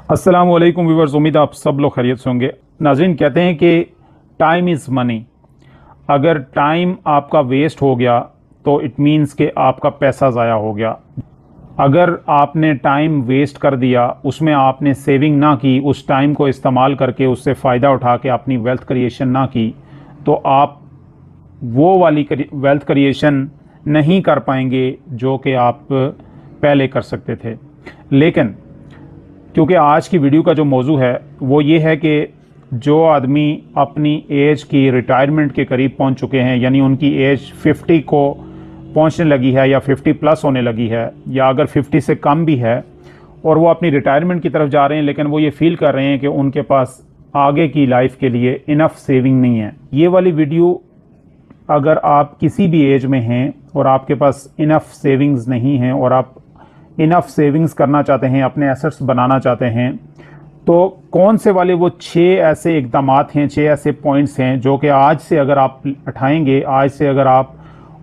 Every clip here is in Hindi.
अस्सलाम वालेकुम व्यूअर्स, उम्मीद आप सब लोग खैरियत से होंगे। नाज़रीन, कहते हैं कि टाइम इज़ मनी। अगर टाइम आपका वेस्ट हो गया तो इट मीन्स कि आपका पैसा ज़ाया हो गया। अगर आपने टाइम वेस्ट कर दिया, उसमें आपने सेविंग ना की, उस टाइम को इस्तेमाल करके उससे फ़ायदा उठा के अपनी वेल्थ क्रिएशन ना की, तो आप वो वाली वेल्थ क्रिएशन नहीं कर पाएंगे जो कि आप पहले कर सकते थे। लेकिन क्योंकि आज की वीडियो का जो मौजू है वो ये है कि जो आदमी अपनी एज की रिटायरमेंट के करीब पहुंच चुके हैं, यानी उनकी एज 50 को पहुंचने लगी है या 50 प्लस होने लगी है, या अगर 50 से कम भी है और वो अपनी रिटायरमेंट की तरफ जा रहे हैं, लेकिन वो ये फील कर रहे हैं कि उनके पास आगे की लाइफ के लिए इनफ सेविंग नहीं है। ये वाली वीडियो अगर आप किसी भी एज में हैं और आपके पास इनफ सेविंग्स नहीं हैं और आप इनफ सेविंग्स करना चाहते हैं, अपने एसेट्स बनाना चाहते हैं, तो कौन से वाले वो 6 ऐसे इकदामात हैं, 6 ऐसे पॉइंट्स हैं जो कि आज से अगर आप उठाएंगे, आज से अगर आप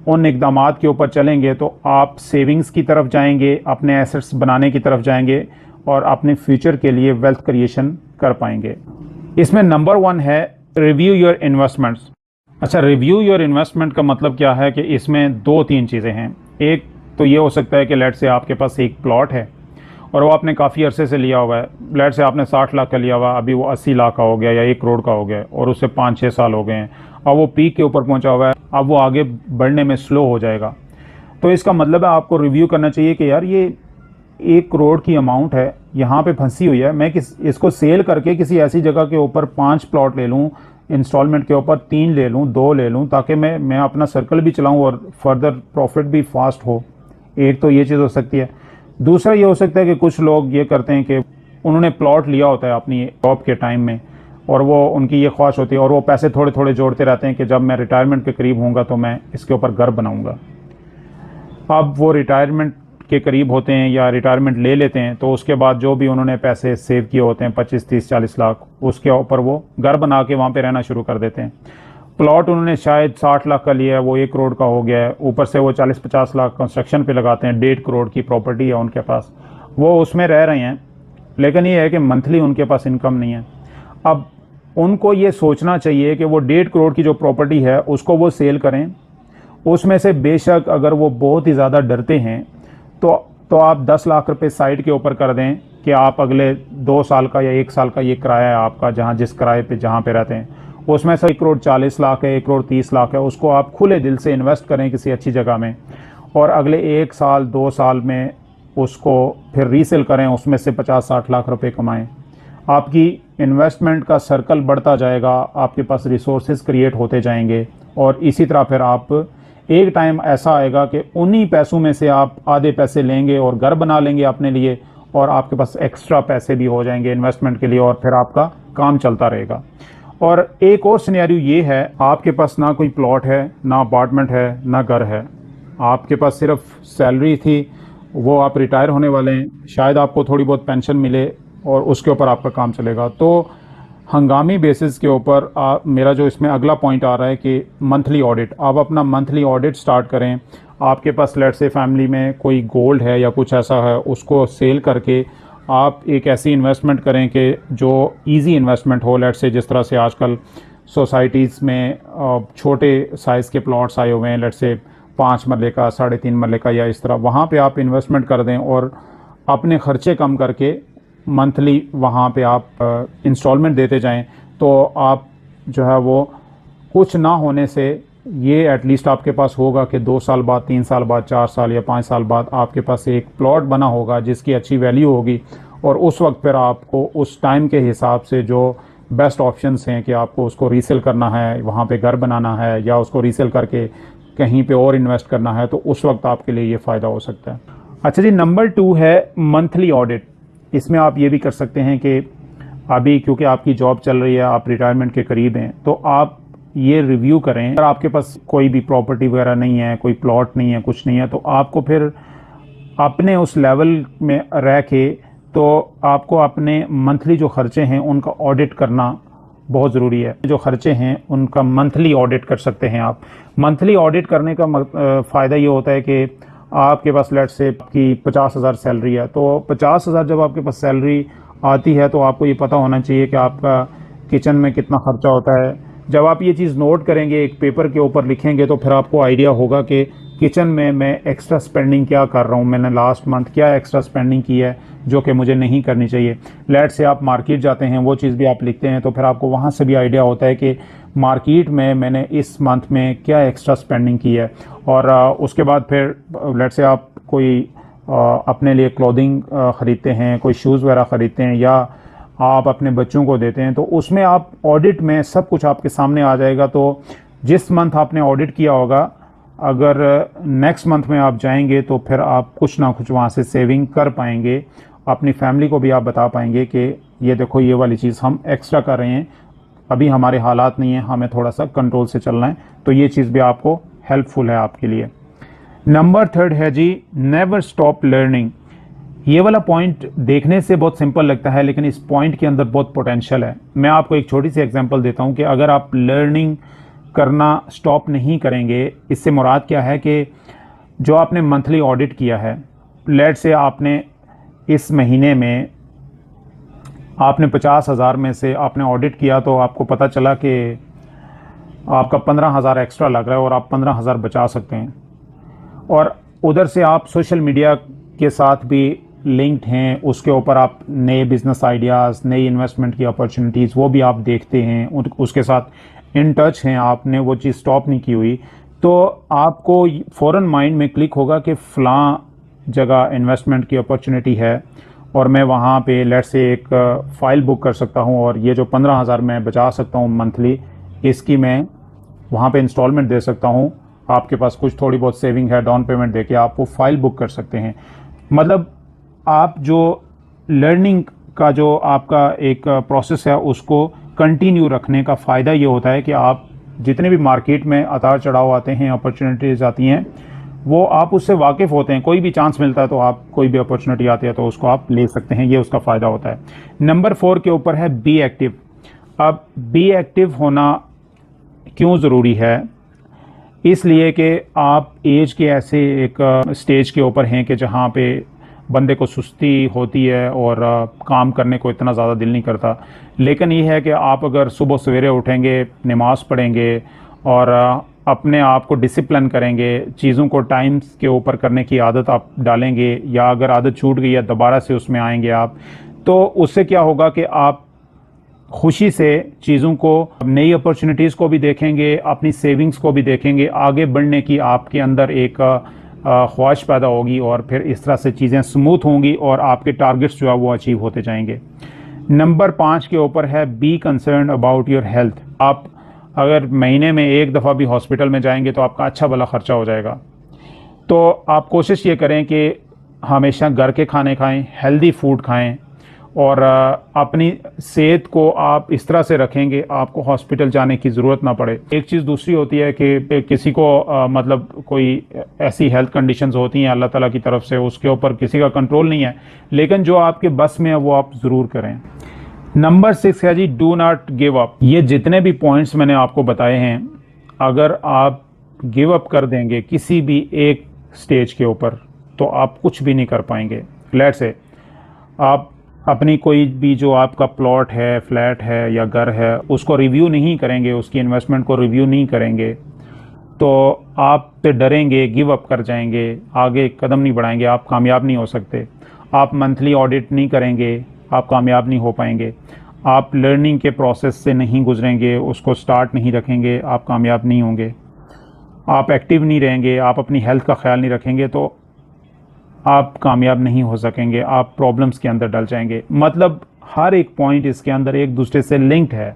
उन इकदामात के ऊपर चलेंगे तो आप सेविंग्स की तरफ जाएंगे, अपने एसेट्स बनाने की तरफ जाएंगे और अपने फ्यूचर के लिए वेल्थ क्रिएशन कर पाएंगे। इसमें नंबर 1 है रिव्यू योर इन्वेस्टमेंट्स। अच्छा, रिव्यू योर इन्वेस्टमेंट का मतलब क्या है कि इसमें 2-3 चीज़ें हैं। एक तो ये हो सकता है कि लेट से आपके पास एक प्लॉट है और वो आपने काफ़ी अरसे से लिया हुआ है। लेट से आपने 60 लाख का लिया हुआ, अभी वो 80 लाख का हो गया या 1 करोड़ का हो गया और उससे 5-6 साल हो गए हैं। अब वो पीक के ऊपर पहुंचा हुआ है, अब वो आगे बढ़ने में स्लो हो जाएगा। तो इसका मतलब है आपको रिव्यू करना चाहिए कि यार ये 1 करोड़ की अमाउंट है, यहाँ पे फंसी हुई है, मैं इसको सेल करके किसी ऐसी जगह के ऊपर 5 प्लॉट ले लूँ, इंस्टॉलमेंट के ऊपर 3 ले लूँ, 2 ले लूँ, ताकि मैं अपना सर्कल भी चलाऊँ और फर्दर प्रॉफिट भी फास्ट हो। एक तो ये चीज़ हो सकती है। दूसरा ये हो सकता है कि कुछ लोग ये करते हैं कि उन्होंने प्लॉट लिया होता है अपनी जॉब के टाइम में और वो उनकी ये ख्वाहिश होती है और वो पैसे थोड़े थोड़े जोड़ते रहते हैं कि जब मैं रिटायरमेंट के करीब होऊंगा तो मैं इसके ऊपर घर बनाऊंगा। अब वो रिटायरमेंट के करीब होते हैं या रिटायरमेंट ले लेते हैं, तो उसके बाद जो भी उन्होंने पैसे सेव किए होते हैं 25, 30, 40 लाख, उसके ऊपर वो घर बना के वहाँ पर रहना शुरू कर देते हैं। प्लॉट उन्होंने शायद 60 लाख का लिया है, वो 1 करोड़ का हो गया है, ऊपर से वो 40-50 लाख कंस्ट्रक्शन पे लगाते हैं। 1.5 करोड़ की प्रॉपर्टी है उनके पास, वो उसमें रह रहे हैं, लेकिन ये है कि मंथली उनके पास इनकम नहीं है। अब उनको ये सोचना चाहिए कि वो 1.5 करोड़ की जो प्रॉपर्टी है उसको वो सेल करें। उसमें से बेशक अगर वो बहुत ही ज़्यादा डरते हैं तो आप 10 लाख रुपये साइड के ऊपर कर दें कि आप अगले 2 साल का या 1 साल का ये किराया है आपका, जहाँ जिस किराए पे जहाँ पे रहते हैं, उसमें से 1 करोड़ 40 लाख है, 1 करोड़ 30 लाख है, उसको आप खुले दिल से इन्वेस्ट करें किसी अच्छी जगह में और अगले 1 साल 2 साल में उसको फिर रीसेल करें, उसमें से 50-60 लाख रुपए कमाएं। आपकी इन्वेस्टमेंट का सर्कल बढ़ता जाएगा, आपके पास रिसोर्सेज क्रिएट होते जाएंगे और इसी तरह फिर आप एक टाइम ऐसा आएगा कि उन्हीं पैसों में से आप आधे पैसे लेंगे और घर बना लेंगे अपने लिए और आपके पास एक्स्ट्रा पैसे भी हो जाएंगे इन्वेस्टमेंट के लिए और फिर आपका काम चलता रहेगा। और एक और सिनेरियो ये है, आपके पास ना कोई प्लॉट है, ना अपार्टमेंट है, ना घर है, आपके पास सिर्फ सैलरी थी, वो आप रिटायर होने वाले हैं, शायद आपको थोड़ी बहुत पेंशन मिले और उसके ऊपर आपका काम चलेगा। तो हंगामी बेसिस के ऊपर मेरा जो इसमें अगला पॉइंट आ रहा है कि मंथली ऑडिट। आप अपना मंथली ऑडिट स्टार्ट करें। आपके पास लेट से फैमिली में कोई गोल्ड है या कुछ ऐसा है, उसको सेल करके आप एक ऐसी इन्वेस्टमेंट करें कि जो इजी इन्वेस्टमेंट हो। लेट से जिस तरह से आजकल सोसाइटीज़ में छोटे साइज़ के प्लॉट्स आए हुए हैं, लेट से 5 मरले का, 3.5 मरले का या इस तरह, वहाँ पे आप इन्वेस्टमेंट कर दें और अपने ख़र्चे कम करके मंथली वहाँ पे आप इंस्टॉलमेंट देते जाएं, तो आप जो है वो कुछ ना होने से ये एटलीस्ट आपके पास होगा कि 2 साल बाद, 3 साल बाद, 4 साल या 5 साल बाद आपके पास एक प्लॉट बना होगा जिसकी अच्छी वैल्यू होगी और उस वक्त फिर आपको उस टाइम के हिसाब से जो बेस्ट ऑप्शंस हैं कि आपको उसको रीसेल करना है, वहाँ पे घर बनाना है या उसको रीसेल करके कहीं पे और इन्वेस्ट करना है, तो उस वक्त आपके लिए ये फ़ायदा हो सकता है। अच्छा जी, नंबर 2 है मंथली ऑडिट। इसमें आप ये भी कर सकते हैं कि अभी क्योंकि आपकी जॉब चल रही है, आप रिटायरमेंट के करीब हैं, तो आप ये रिव्यू करें। अगर आपके पास कोई भी प्रॉपर्टी वगैरह नहीं है, कोई प्लॉट नहीं है, कुछ नहीं है, तो आपको फिर अपने उस लेवल में रह के तो आपको अपने मंथली जो खर्चे हैं उनका ऑडिट करना बहुत ज़रूरी है। जो खर्चे हैं उनका मंथली ऑडिट कर सकते हैं आप। मंथली ऑडिट करने का फ़ायदा ये होता है कि आपके पास लेट से आपकी 50,000 सैलरी है, तो 50,000 जब आपके पास सैलरी आती है तो आपको ये पता होना चाहिए कि आपका किचन में कितना खर्चा होता है। जब आप ये चीज़ नोट करेंगे, एक पेपर के ऊपर लिखेंगे, तो फिर आपको आइडिया होगा कि किचन में मैं एक्स्ट्रा स्पेंडिंग क्या कर रहा हूँ, मैंने लास्ट मंथ क्या एक्स्ट्रा स्पेंडिंग की है जो कि मुझे नहीं करनी चाहिए। लेट से आप मार्केट जाते हैं, वो चीज़ भी आप लिखते हैं, तो फिर आपको वहाँ से भी आइडिया होता है कि मार्केट में मैंने इस मंथ में क्या एक्स्ट्रा स्पेंडिंग की है। और उसके बाद फिर लेट से आप कोई अपने लिए क्लोथिंग ख़रीदते हैं, कोई शूज़ वगैरह ख़रीदते हैं, या आप अपने बच्चों को देते हैं, तो उसमें आप ऑडिट में सब कुछ आपके सामने आ जाएगा। तो जिस मंथ आपने ऑडिट किया होगा, अगर नेक्स्ट मंथ में आप जाएंगे तो फिर आप कुछ ना कुछ वहाँ से सेविंग कर पाएंगे। अपनी फैमिली को भी आप बता पाएंगे कि ये देखो, ये वाली चीज़ हम एक्स्ट्रा कर रहे हैं, अभी हमारे हालात नहीं है, हमें थोड़ा सा कंट्रोल से चलना है। तो ये चीज़ भी आपको हेल्पफुल है आपके लिए। नंबर 3 है जी, नेवर स्टॉप लर्निंग। ये वाला पॉइंट देखने से बहुत सिंपल लगता है, लेकिन इस पॉइंट के अंदर बहुत पोटेंशियल है। मैं आपको एक छोटी सी एग्जांपल देता हूँ कि अगर आप लर्निंग करना स्टॉप नहीं करेंगे, इससे मुराद क्या है कि जो आपने मंथली ऑडिट किया है, लेट से आपने इस महीने में आपने 50,000 में से आपने ऑडिट किया, तो आपको पता चला कि आपका 15,000 एक्स्ट्रा लग रहा है और आप 15,000 बचा सकते हैं। और उधर से आप सोशल मीडिया के साथ भी लिंक्ड हैं, उसके ऊपर आप नए बिजनेस आइडियाज़, नई इन्वेस्टमेंट की अपॉर्चुनिटीज़ वो भी आप देखते हैं, उसके साथ इन टच हैं, आपने वो चीज़ स्टॉप नहीं की हुई, तो आपको फ़ौरन माइंड में क्लिक होगा कि फ़लाँ जगह इन्वेस्टमेंट की अपॉर्चुनिटी है और मैं वहाँ पे लेट से एक फ़ाइल बुक कर सकता हूँ, और ये जो 15,000 मैं बचा सकता हूँ मंथली, इसकी मैं वहाँ पे इंस्टॉलमेंट दे सकता हूँ। आपके पास कुछ थोड़ी बहुत सेविंग है, डाउन पेमेंट देके आप वो फाइल बुक कर सकते हैं। मतलब आप जो लर्निंग का जो आपका एक प्रोसेस है, उसको कंटिन्यू रखने का फ़ायदा ये होता है कि आप जितने भी मार्केट में उतार चढ़ाव आते हैं, अपॉर्चुनिटीज़ आती हैं, वो आप उससे वाकिफ़ होते हैं। कोई भी चांस मिलता है तो आप, कोई भी अपॉर्चुनिटी आती है तो उसको आप ले सकते हैं, ये उसका फ़ायदा होता है। नंबर 4 के ऊपर है बी एक्टिव। अब बी एक्टिव होना क्यों ज़रूरी है? इसलिए कि आप एज के ऐसे एक स्टेज के ऊपर हैं कि जहाँ पे बंदे को सुस्ती होती है और काम करने को इतना ज़्यादा दिल नहीं करता। लेकिन ये है कि आप अगर सुबह सवेरे उठेंगे, नमाज़ पढ़ेंगे और अपने आप को डिसिप्लिन करेंगे, चीज़ों को टाइम्स के ऊपर करने की आदत आप डालेंगे, या अगर आदत छूट गई है दोबारा से उसमें आएंगे आप, तो उससे क्या होगा कि आप खुशी से चीज़ों को, नई अपॉर्चुनिटीज़ को भी देखेंगे, अपनी सेविंग्स को भी देखेंगे, आगे बढ़ने की आपके अंदर एक ख्वाहिश पैदा होगी, और फिर इस तरह से चीज़ें स्मूथ होंगी और आपके टारगेट्स जो है वो अचीव होते जाएंगे। नंबर 5 के ऊपर है be concern about your health. आप अगर महीने में एक दफ़ा भी हॉस्पिटल में जाएंगे तो आपका अच्छा भला खर्चा हो जाएगा। तो आप कोशिश ये करें कि हमेशा घर के खाने खाएं, हेल्दी फूड खाएं, और अपनी सेहत को आप इस तरह से रखेंगे आपको हॉस्पिटल जाने की ज़रूरत ना पड़े। एक चीज़ दूसरी होती है कि किसी को मतलब कोई ऐसी हेल्थ कंडीशंस होती हैं अल्लाह ताला की तरफ से, उसके ऊपर किसी का कंट्रोल नहीं है, लेकिन जो आपके बस में है वो आप ज़रूर करें। नंबर 6 है जी, डू नॉट गिव अप। ये जितने भी पॉइंट्स मैंने आपको बताए हैं, अगर आप गिव अप कर देंगे किसी भी एक स्टेज के ऊपर तो आप कुछ भी नहीं कर पाएंगे। लेट से आप अपनी कोई भी जो आपका प्लॉट है, फ्लैट है या घर है, उसको रिव्यू नहीं करेंगे, उसकी इन्वेस्टमेंट को रिव्यू नहीं करेंगे, तो आप पे डरेंगे, गिव अप कर जाएंगे, आगे कदम नहीं बढ़ाएंगे, आप कामयाब नहीं हो सकते। आप मंथली ऑडिट नहीं करेंगे, आप कामयाब नहीं हो पाएंगे। आप लर्निंग के प्रोसेस से नहीं गुजरेंगे, उसको स्टार्ट नहीं रखेंगे, आप कामयाब नहीं होंगे। आप एक्टिव नहीं रहेंगे, आप अपनी हेल्थ का ख्याल नहीं रखेंगे, तो आप कामयाब नहीं हो सकेंगे, आप प्रॉब्लम्स के अंदर डल जाएंगे। मतलब हर एक पॉइंट इसके अंदर एक दूसरे से लिंक्ड है।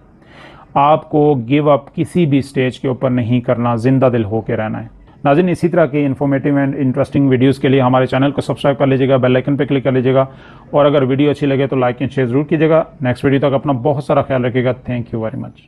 आपको गिव अप किसी भी स्टेज के ऊपर नहीं करना, जिंदा दिल होकर रहना है। नाज़रीन, इसी तरह के इन्फॉर्मेटिव एंड इंटरेस्टिंग वीडियोस के लिए हमारे चैनल को सब्सक्राइब कर लीजिएगा, बेल आइकन पे क्लिक कर लीजिएगा, और अगर वीडियो अच्छी लगे तो लाइक एंड शेयर जरूर कीजिएगा। नेक्स्ट वीडियो तक अपना बहुत सारा ख्याल रखिएगा। Thank you very much.